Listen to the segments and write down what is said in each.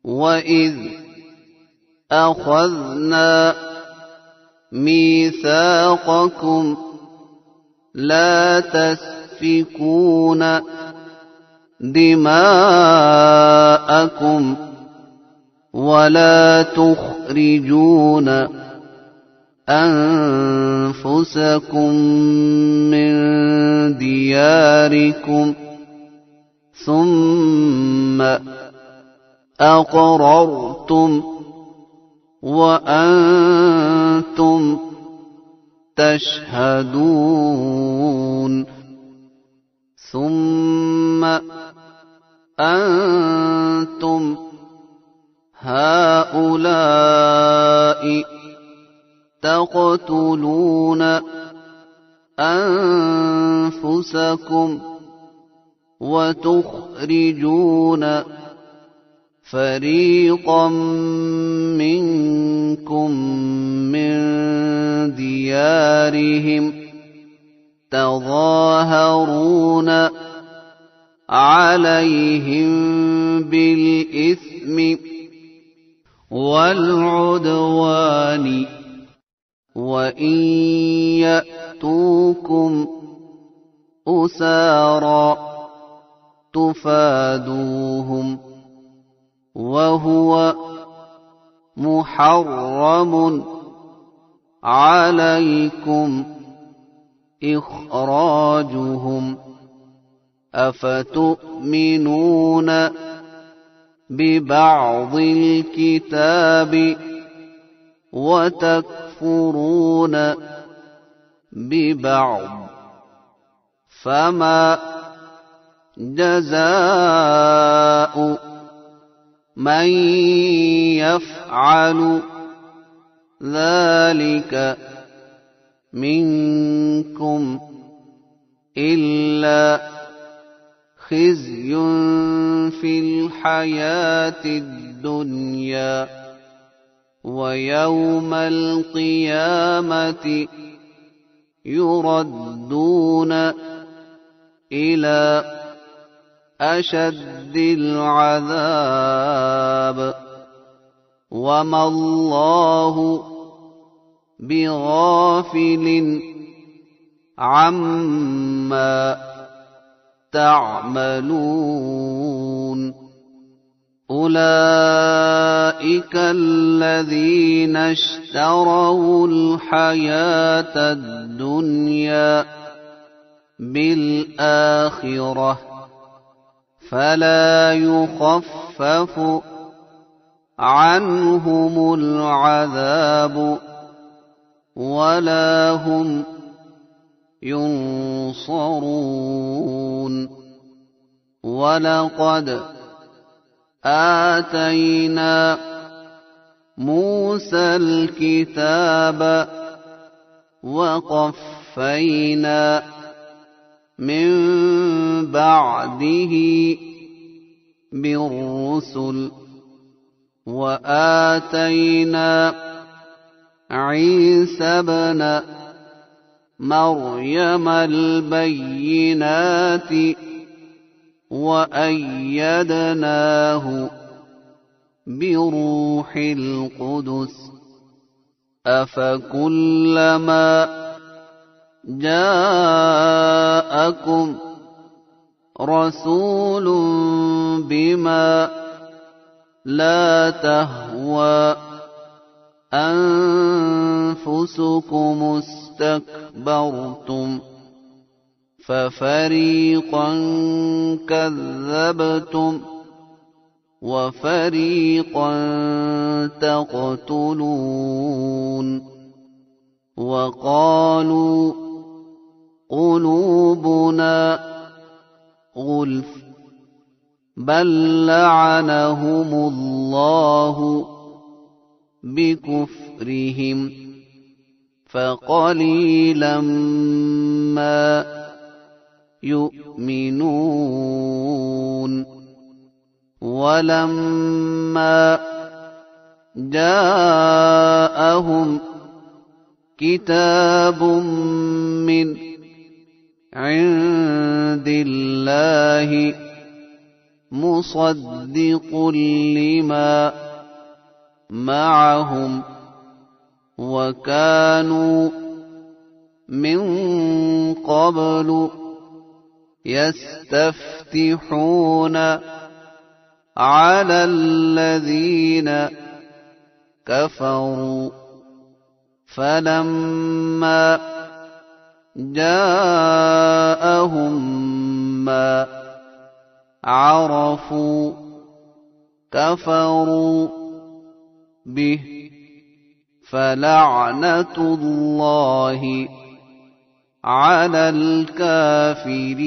وإذ أخذنا ميثاقكم لا تسفكون دماءكم ولا تخرجون أنفسكم من دياركم ثم أقررتم وأنتم تشهدون ثم أنتم هؤلاء تقتلون أنفسكم وتخرجون فريقا منكم من ديارهم تظاهرون عليهم بالإثم والعدوان وإن يأتوكم أسارى تفادوهم وهو محرم عليكم إخراجهم أفتؤمنون ببعض الكتاب وتكفرون ببعض فما جزاء من يفعل ذلك منكم إلا خزي في الحياة الدنيا ويوم القيامة يردون إلى أشد العذاب وما الله بغافل عما تعملون أولئك الذين اشتروا الحياة الدنيا بالآخرة فلا يخفف عنهم العذاب ولا هم ينصرون ولقد آتينا موسى الكتاب وقفينا من بعده بالرسل وآتينا عيسى ابن مريم البينات وأيدناه بروح القدس أفكلما جاءكم رسول بما لا تهوى أنفسكم استكبرتم ففريقا كذبتم وفريقا تقتلون وقالوا قلوبنا غلف بل لعنهم الله بكفرهم فقليلا ما يؤمنون ولما جاءهم كتاب من عند الله مصدق لما معهم وكانوا من قبل يستفتحون على الذين كفروا فلما جاءهم ما عرفوا كفروا به فلعنة الله على الكافرين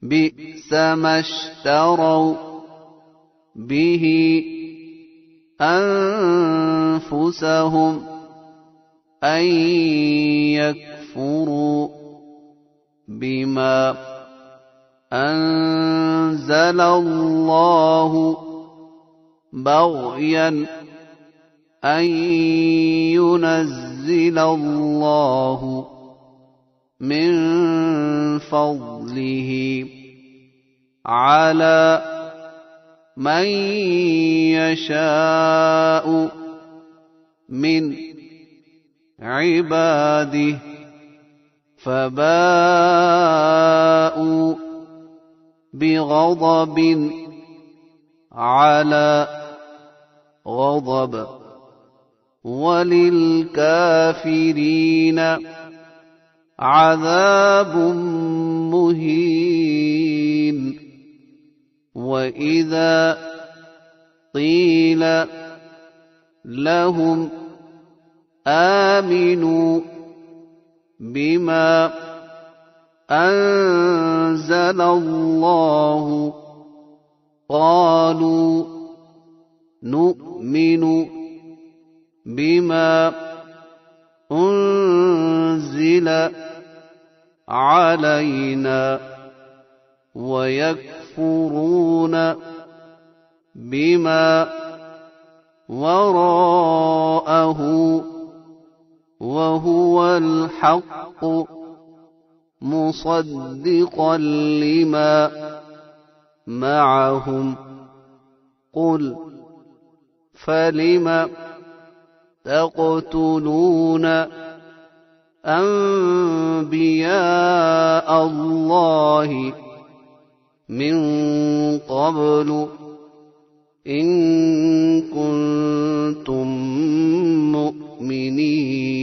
بئس ما اشتروا به أنفسهم أن يكفروا بما أنزل الله بغيا أن ينزل الله من فضله على من يشاء من عباده فباءوا بغضب على غضب وللكافرين عذاب مهين وإذا قيل لهم آمنوا بما أنزل الله قالوا نؤمن بما أنزل علينا ويكفرون بما وراءه وهو الحق مصدقا لما معهم قل فلم تقتلون أنبياء الله من قبل إن كنتم مؤمنين